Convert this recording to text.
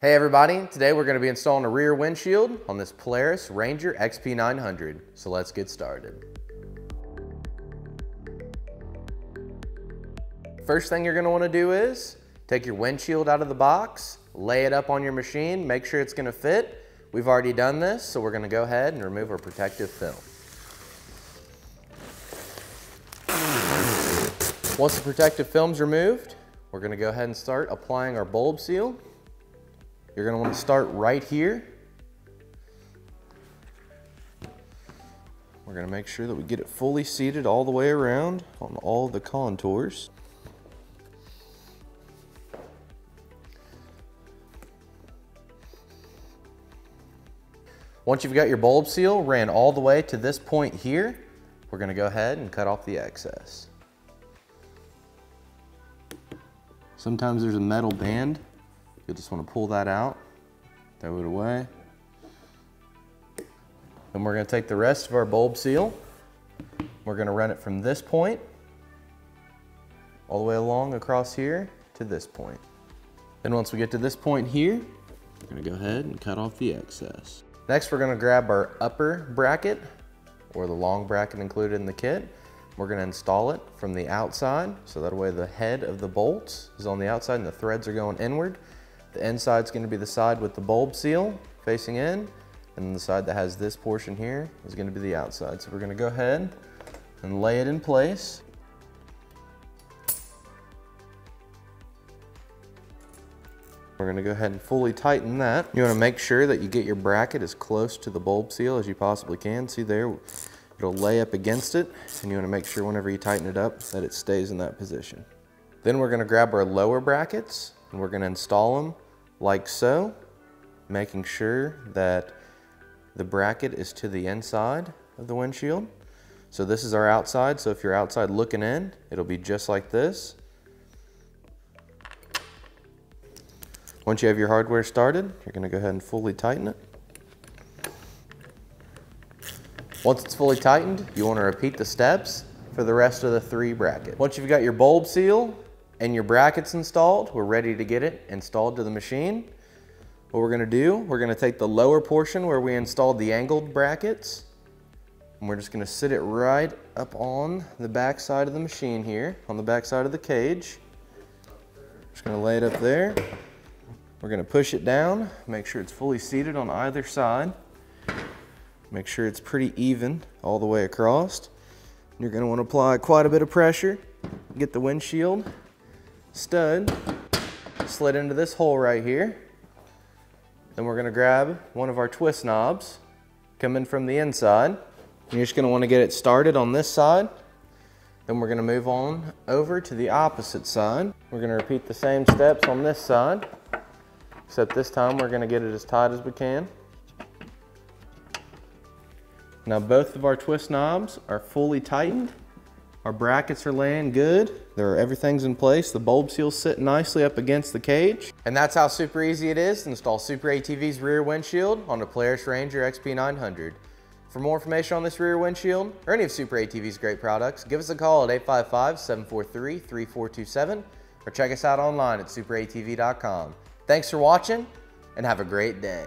Hey everybody, today we're going to be installing a rear windshield on this Polaris Ranger XP900, so let's get started. First thing you're going to want to do is take your windshield out of the box, lay it up on your machine, make sure it's going to fit. We've already done this, so we're going to go ahead and remove our protective film. Once the protective film's removed, we're going to go ahead and start applying our bulb seal. You're going to want to start right here. We're going to make sure that we get it fully seated all the way around on all of the contours. Once you've got your bulb seal ran all the way to this point here, we're going to go ahead and cut off the excess. Sometimes there's a metal band. You'll just want to pull that out, throw it away. Then we're going to take the rest of our bulb seal. We're going to run it from this point all the way along across here to this point. Then once we get to this point here, we're going to go ahead and cut off the excess. Next, we're going to grab our upper bracket, or the long bracket included in the kit. We're going to install it from the outside, so that way the head of the bolts is on the outside and the threads are going inward. The inside is going to be the side with the bulb seal facing in, and the side that has this portion here is going to be the outside. So we're going to go ahead and lay it in place. We're going to go ahead and fully tighten that. You want to make sure that you get your bracket as close to the bulb seal as you possibly can. See there, it'll lay up against it, and you want to make sure whenever you tighten it up that it stays in that position. Then we're going to grab our lower brackets and we're going to install them like so, making sure that the bracket is to the inside of the windshield. So this is our outside, so if you're outside looking in, it'll be just like this. Once you have your hardware started, you're going to go ahead and fully tighten it. Once it's fully tightened, you want to repeat the steps for the rest of the 3 brackets. Once you've got your bulb seal and your brackets installed, we're ready to get it installed to the machine. What we're going to do, we're going to take the lower portion where we installed the angled brackets, and we're just going to sit it right up on the back side of the machine here, on the back side of the cage. Just going to lay it up there. We're going to push it down, make sure it's fully seated on either side. Make sure it's pretty even all the way across. You're going to want to apply quite a bit of pressure. Get the windshield stud slid into this hole right here. Then we're going to grab one of our twist knobs, come in from the inside. And you're just going to want to get it started on this side. Then we're going to move on over to the opposite side. We're going to repeat the same steps on this side, except this time we're going to get it as tight as we can. Now both of our twist knobs are fully tightened. Our brackets are laying good. Everything's in place. The bulb seals sit nicely up against the cage. And that's how super easy it is to install SuperATV's rear windshield on the Polaris Ranger XP900. For more information on this rear windshield or any of SuperATV's great products, give us a call at 855-743-3427 or check us out online at superatv.com. Thanks for watching and have a great day.